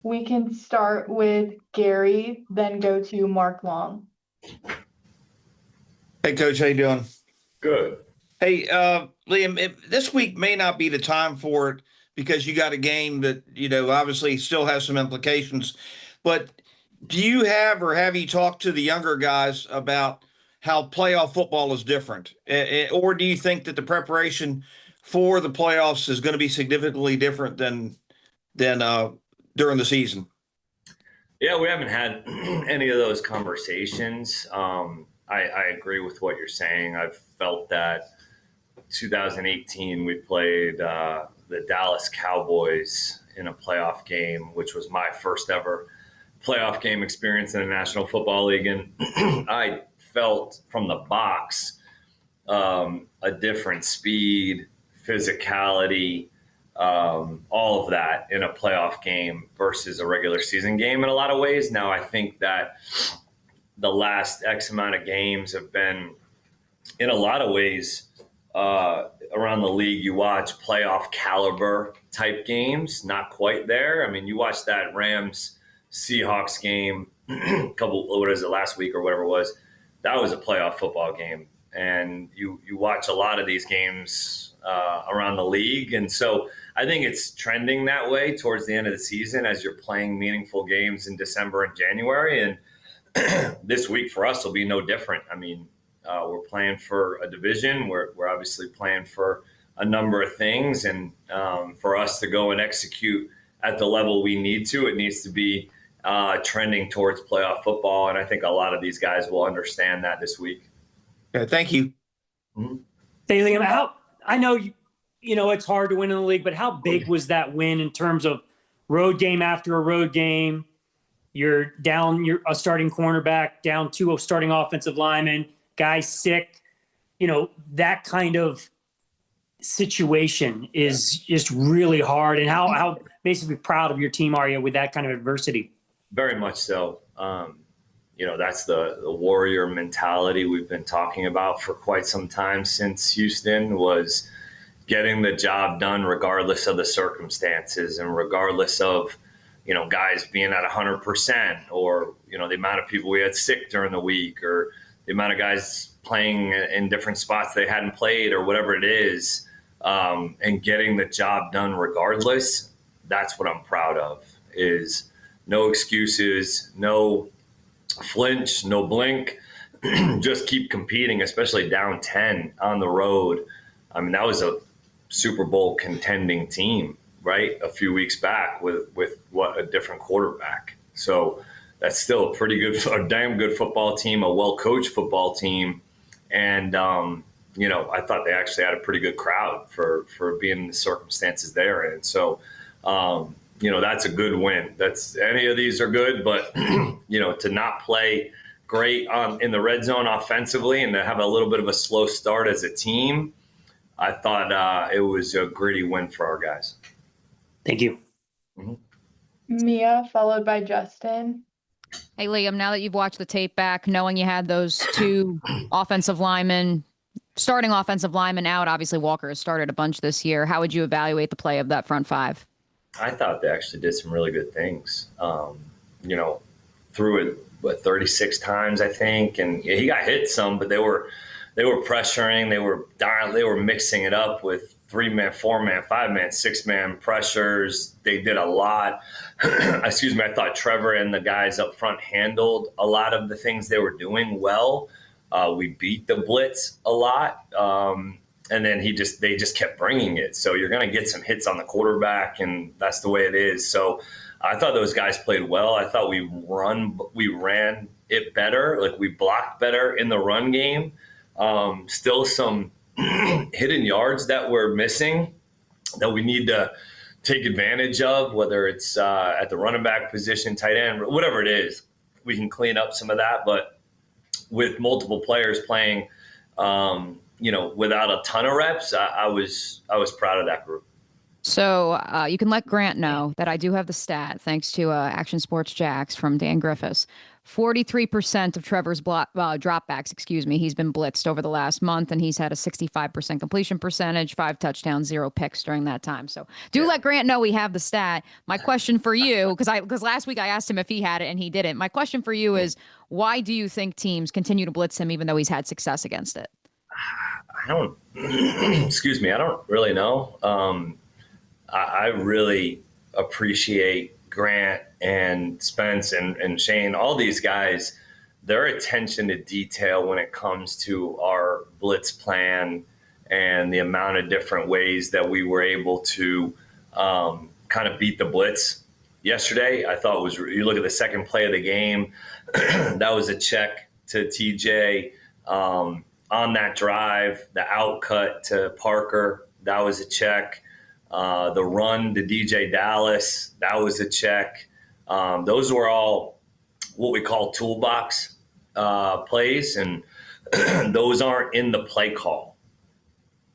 We can start with Gary, then go to Mark Long. Hey, Coach, how you doing? Good. Hey, Liam, this week may not be the time for it because you got a game that, obviously still has some implications. But do you have or have you talked to the younger guys about how playoff football is different? Or do you think that the preparation for the playoffs is going to be significantly different than during the season? Yeah, we haven't had any of those conversations. I agree with what you're saying. I've felt that 2018 we played the Dallas Cowboys in a playoff game, which was my first ever playoff game experience in the National Football League. And I felt from the box a different speed, physicality, all of that in a playoff game versus a regular season game in a lot of ways. Now, I think that the last X amount of games have been, in a lot of ways, around the league, you watch playoff caliber type games, not quite there. I mean, you watch that Rams Seahawks game last week or whatever it was. That was a playoff football game. And you watch a lot of these games around the league. And so I think it's trending that way towards the end of the season as you're playing meaningful games in December and January. And this week for us will be no different. I mean, we're playing for a division. We're obviously playing for a number of things. And for us to go and execute at the level we need to, it needs to be trending towards playoff football. And I think a lot of these guys will understand that this week. Yeah, thank you. Mm-hmm. Hey, Liam, I know it's hard to win in the league, but how big was that win in terms of road game after a road game? You're down, you're a starting cornerback, down two starting offensive linemen, guys sick. That kind of situation is just really hard. And how basically proud of your team are you with that kind of adversity? Very much so. That's the warrior mentality we've been talking about for quite some time since Houston, was getting the job done regardless of the circumstances and regardless of, guys being at 100% or, the amount of people we had sick during the week or the amount of guys playing in different spots they hadn't played or whatever it is, and getting the job done regardless. That's what I'm proud of, is no excuses, no flinch, no blink, just keep competing, especially down 10 on the road. I mean, that was a Super Bowl contending team, right? A few weeks back with a different quarterback. So that's still a damn good football team, a well-coached football team. And, I thought they actually had a pretty good crowd for being in the circumstances they're in. So, that's a good win. Any of these are good, but, to not play great in the red zone offensively and to have a little bit of a slow start as a team, I thought it was a gritty win for our guys. Thank you. Mm-hmm. Mia, followed by Justin. Hey, Liam, now that you've watched the tape back, knowing you had those two starting offensive linemen out, obviously Walker has started a bunch this year. How would you evaluate the play of that front five? I thought they actually did some really good things. Threw it 36 times, I think, and he got hit some, but they were pressuring, they were mixing it up with 3-man, 4-man, 5-man, 6-man pressures. They did a lot. Excuse me. I thought Trevor and the guys up front handled a lot of the things they were doing well. We beat the blitz a lot. And then they just kept bringing it. So you're going to get some hits on the quarterback, and that's the way it is. So I thought those guys played well. I thought we ran it better. Like, we blocked better in the run game. Still some hidden yards that we're missing that we need to take advantage of, whether it's at the running back position, tight end, whatever it is. We can clean up some of that. But with multiple players playing, without a ton of reps, I was proud of that group. So you can let Grant know that I do have the stat, thanks to Action Sports Jacks from Dan Griffiths. 43% of Trevor's dropbacks, he's been blitzed over the last month, and he's had a 65% completion percentage, 5 touchdowns, 0 picks during that time. So let Grant know we have the stat. My question for you, because last week I asked him if he had it and he didn't. My question for you is, why do you think teams continue to blitz him even though he's had success against it? I don't, I don't really know. I really appreciate Grant and Spence and Shane, all these guys, their attention to detail when it comes to our blitz plan and the amount of different ways that we were able to kind of beat the blitz yesterday. I thought you look at the second play of the game, that was a check to TJ on that drive, the outcut to Parker, that was a check. The run to DJ Dallas, that was a check. Those were all what we call toolbox plays, and those aren't in the play call.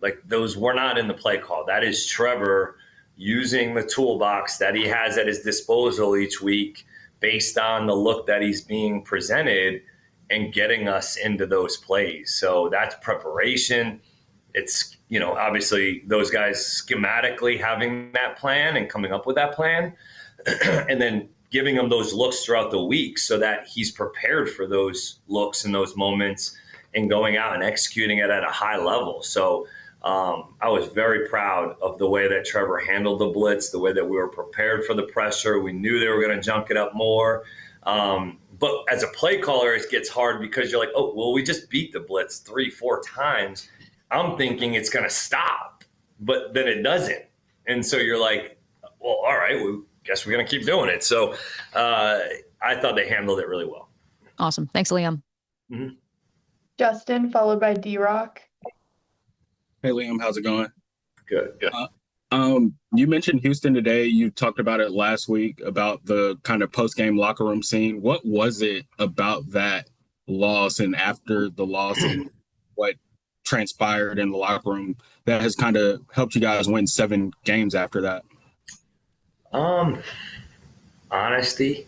Like, those were not in the play call. That is Trevor using the toolbox that he has at his disposal each week based on the look that he's being presented and getting us into those plays. So that's preparation. It's, obviously those guys schematically having that plan and coming up with that plan and then giving him those looks throughout the week so that he's prepared for those looks and those moments and going out and executing it at a high level. So I was very proud of the way that Trevor handled the blitz, the way that we were prepared for the pressure. We knew they were going to junk it up more. But as a play caller, it gets hard because you're like, oh, well, we just beat the blitz 3-4 times. I'm thinking it's going to stop, but then it doesn't. And so you're like, well, all right, well, guess we're going to keep doing it. So I thought they handled it really well. Awesome. Thanks, Liam. Mm-hmm. Justin, followed by D-Rock. Hey, Liam, how's it going? Good. You mentioned Houston today. You talked about it last week about the kind of post-game locker room scene. What was it about that loss and after the loss and what transpired in the locker room that has kind of helped you guys win 7 games after that? Honesty,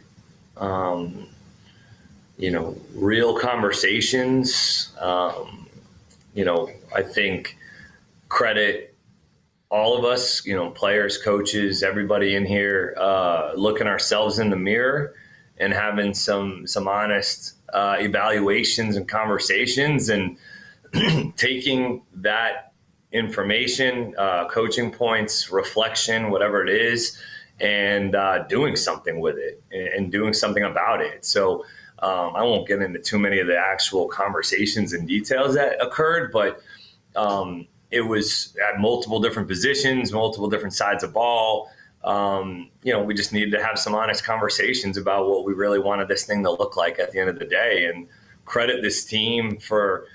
real conversations. I think credit all of us, players, coaches, everybody in here, looking ourselves in the mirror and having some honest evaluations and conversations and taking that information, coaching points, reflection, whatever it is, and doing something with it and doing something about it. So I won't get into too many of the actual conversations and details that occurred, but it was at multiple different positions, multiple different sides of ball. We just needed to have some honest conversations about what we really wanted this thing to look like at the end of the day, and credit this team for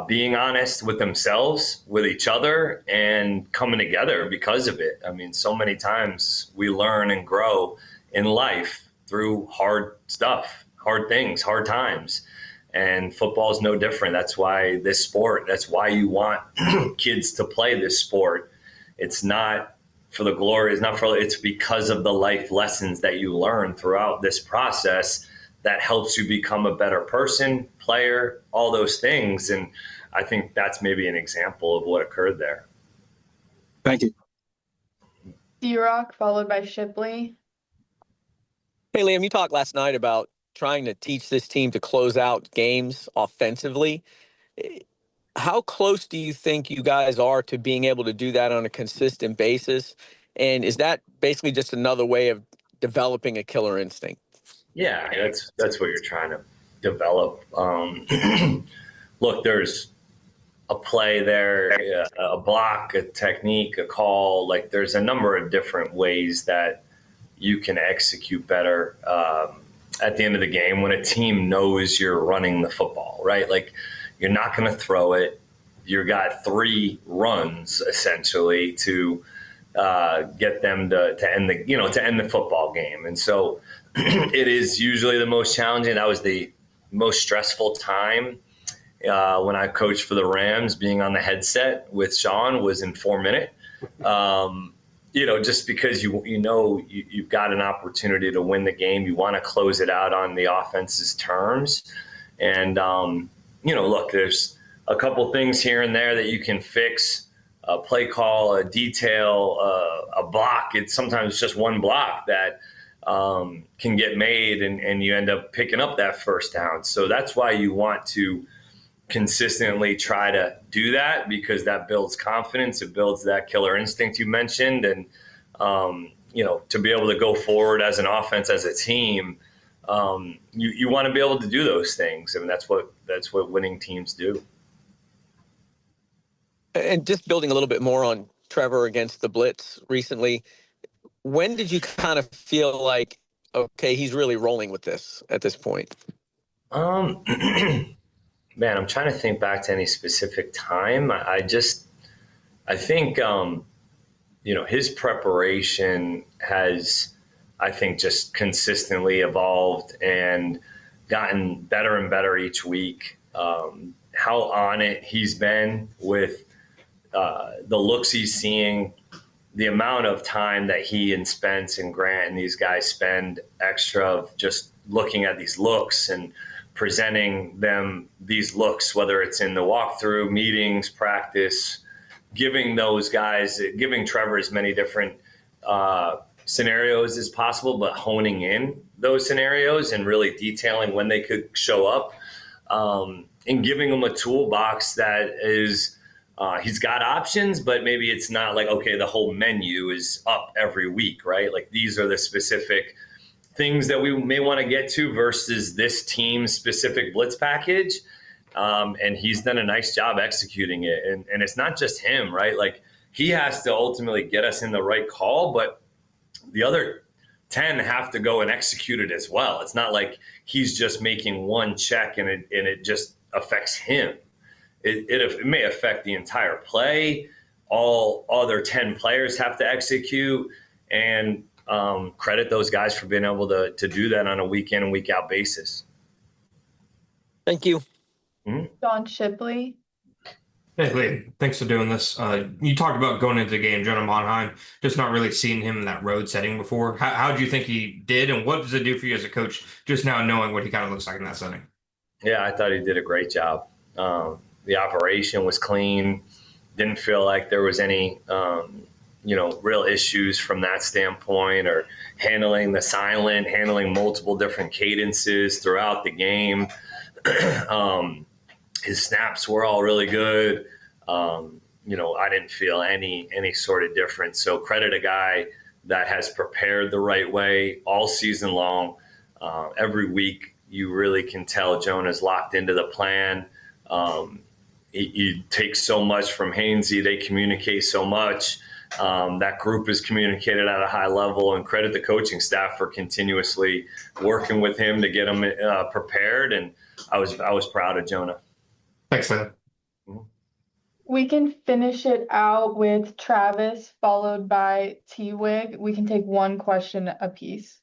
being honest with themselves, with each other, and coming together because of it. I mean, so many times we learn and grow in life through hard stuff, hard things, hard times. And football is no different. That's why that's why you want kids to play this sport. It's not for the glory, it's because of the life lessons that you learn throughout this process that helps you become a better person, player, all those things. And I think that's maybe an example of what occurred there. Thank you. D-Rock, followed by Shipley. Hey, Liam, you talked last night about trying to teach this team to close out games offensively. How close do you think you guys are to being able to do that on a consistent basis? And is that basically just another way of developing a killer instinct? Yeah, that's what you're trying to develop. Look, there's a play there, a block, a technique, a call. Like, there's a number of different ways that you can execute better at the end of the game when a team knows you're running the football, right? Like, you're not going to throw it. You got 3 runs essentially to get them to end the football game. And so it is usually the most challenging. That was the most stressful time when I coached for the Rams. Being on the headset with Sean was in 4 minutes. just because you've got an opportunity to win the game, you want to close it out on the offense's terms. And, look, there's a couple things here and there that you can fix, a play call, a detail, a block. It's sometimes just one block that can get made and you end up picking up that first down. So that's why you want to consistently try to do that, because that builds confidence. It builds that killer instinct you mentioned. And, to be able to go forward as an offense, as a team, you want to be able to do those things. I mean, that's what winning teams do. And just building a little bit more on Trevor against the blitz recently, when did you kind of feel like, okay, he's really rolling with this at this point? Man, I'm trying to think back to any specific time. I think, his preparation has, I think, just consistently evolved and gotten better and better each week. How on it he's been with the looks he's seeing, the amount of time that he and Spence and Grant and these guys spend extra of just looking at these looks and presenting them these looks, whether it's in the walkthrough, meetings, practice, giving Trevor as many different scenarios as possible, but honing in those scenarios and really detailing when they could show up, and giving him a toolbox that is, he's got options, but maybe it's not like, okay, the whole menu is up every week, right? Like, these are the specific things that we may want to get to versus this team's specific blitz package. And he's done a nice job executing it. And it's not just him, right? Like, he has to ultimately get us in the right call, but the other 10 have to go and execute it as well. It's not like he's just making one check and it just affects him. It may affect the entire play. All other 10 players have to execute, and credit those guys for being able to do that on a week in and week out basis. Thank you. Mm-hmm. John Shipley. Hey, Lee, thanks for doing this. You talked about going into the game, Jonah Monheim, just not really seeing him in that road setting before. How do you think he did, and what does it do for you as a coach, just now knowing what he kind of looks like in that setting? Yeah, I thought he did a great job. The operation was clean. Didn't feel like there was any, real issues from that standpoint, or handling multiple different cadences throughout the game. His snaps were all really good. I didn't feel any sort of difference. So credit a guy that has prepared the right way all season long. Every week, you really can tell Jonah's locked into the plan. He takes so much from Hainsey. They communicate so much. That group is communicated at a high level, and credit the coaching staff for continuously working with him to get him prepared. And I was proud of Jonah. Thanks, Lee. We can finish it out with Travis, followed by T-Wig. We can take one question apiece.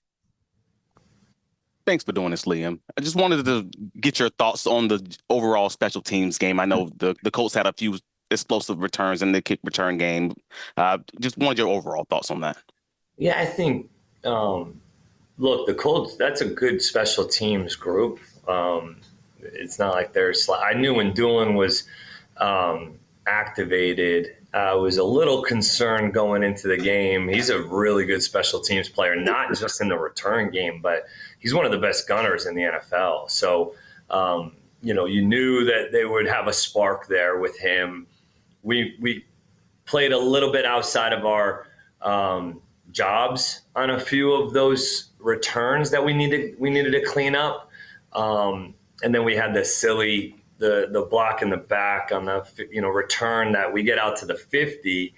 Thanks for doing this, Liam. I just wanted to get your thoughts on the overall special teams game. I know the Colts had a few explosive returns in the kick return game. Just wanted your overall thoughts on that. Yeah, I think, look, the Colts, that's a good special teams group. It's not like I knew when Doolin was activated, I was a little concerned going into the game. He's a really good special teams player, not just in the return game, but he's one of the best gunners in the NFL. So, you knew that they would have a spark there with him. We played a little bit outside of our jobs on a few of those returns that we needed to clean up. And then we had the silly, the block in the back on the, return that we get out to the 50,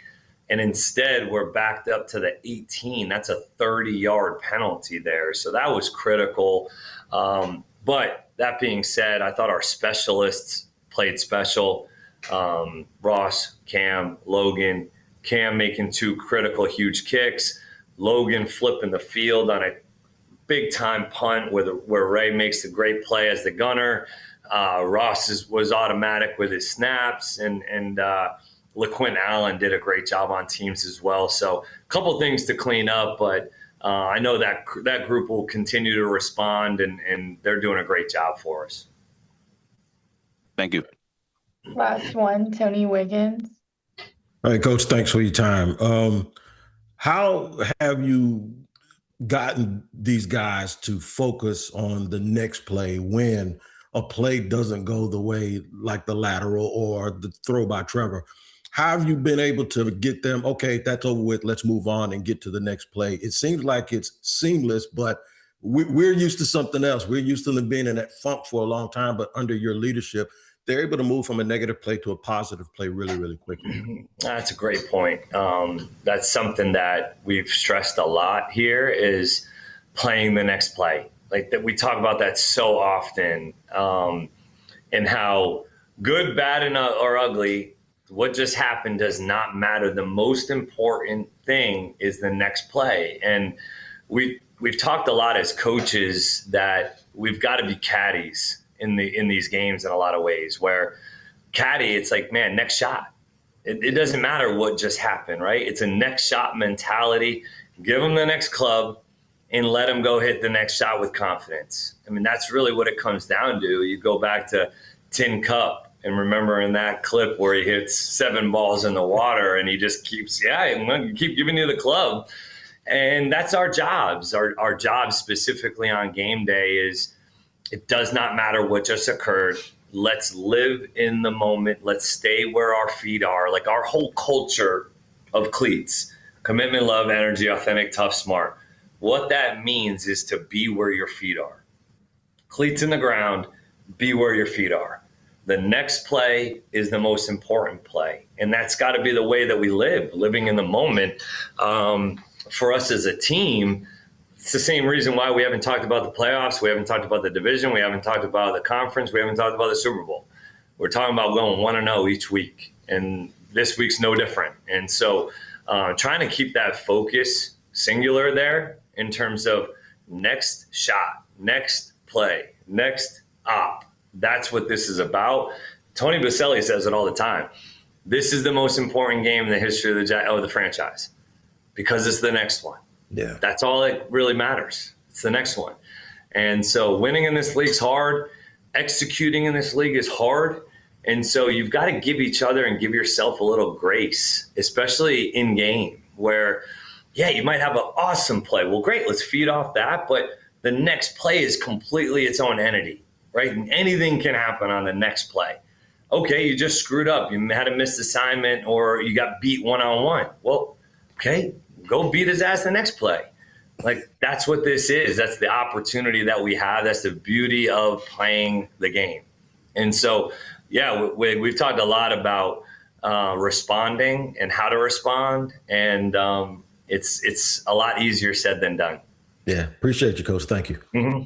and instead we're backed up to the 18. That's a 30-yard penalty there. So that was critical. But that being said, I thought our specialists played special. Ross, Cam, Logan. Cam making two critical, huge kicks. Logan flipping the field on a big-time punt where Ray makes a great play as the gunner. Ross was automatic with his snaps, and LaQuint Allen did a great job on teams as well. So a couple things to clean up, but I know that group will continue to respond, and they're doing a great job for us. Thank you. Last one, Tony Wiggins. All right, Coach, thanks for your time. How have you gotten these guys to focus on the next play when a play doesn't go the way, like the lateral or the throw by Trevor? How have you been able to get them, okay, that's over with, let's move on and get to the next play? It seems like it's seamless, but we're used to something else. We're used to them being in that funk for a long time, but under your leadership, they're able to move from a negative play to a positive play really, really quickly. That's a great point. That's something that we've stressed a lot here is playing the next play. Like that, we talk about that so often, and how good, bad, or ugly, what just happened does not matter. The most important thing is the next play. And we've talked a lot as coaches that we've got to be caddies in these games in a lot of ways, where caddy, it's like, man, next shot. It doesn't matter what just happened, right? It's a next shot mentality. Give them the next club and let them go hit the next shot with confidence. I mean, that's really what it comes down to. You go back to Tin Cup and remember in that clip where he hits 7 balls in the water and he just keeps, keep giving you the club. And that's our jobs. Our job specifically on game day is, it does not matter what just occurred. Let's live in the moment. Let's stay where our feet are. Like our whole culture of cleats, commitment, love, energy, authentic, tough, smart. What that means is to be where your feet are. Cleats in the ground, be where your feet are. The next play is the most important play. And that's got to be the way that we live, living in the moment. For us as a team, it's the same reason why we haven't talked about the playoffs. We haven't talked about the division. We haven't talked about the conference. We haven't talked about the Super Bowl. We're talking about going 1-0 each week. And this week's no different. And so trying to keep that focus singular there in terms of next shot, next play, next op. That's what this is about. Tony Baselli says it all the time. This is the most important game in the history of the franchise because it's the next one. Yeah, that's all that really matters. It's the next one. And so winning in this league's hard. Executing in this league is hard. And so you've got to give each other and give yourself a little grace, especially in game where, you might have an awesome play. Well, great, let's feed off that. But the next play is completely its own entity, right? And anything can happen on the next play. Okay, you just screwed up. You had a missed assignment or you got beat one-on-one. Well, okay, go beat his ass the next play. Like, that's what this is. That's the opportunity that we have. That's the beauty of playing the game. And so, we've talked a lot about responding and how to respond. And it's a lot easier said than done. Yeah, appreciate you, Coach. Thank you. Mm-hmm.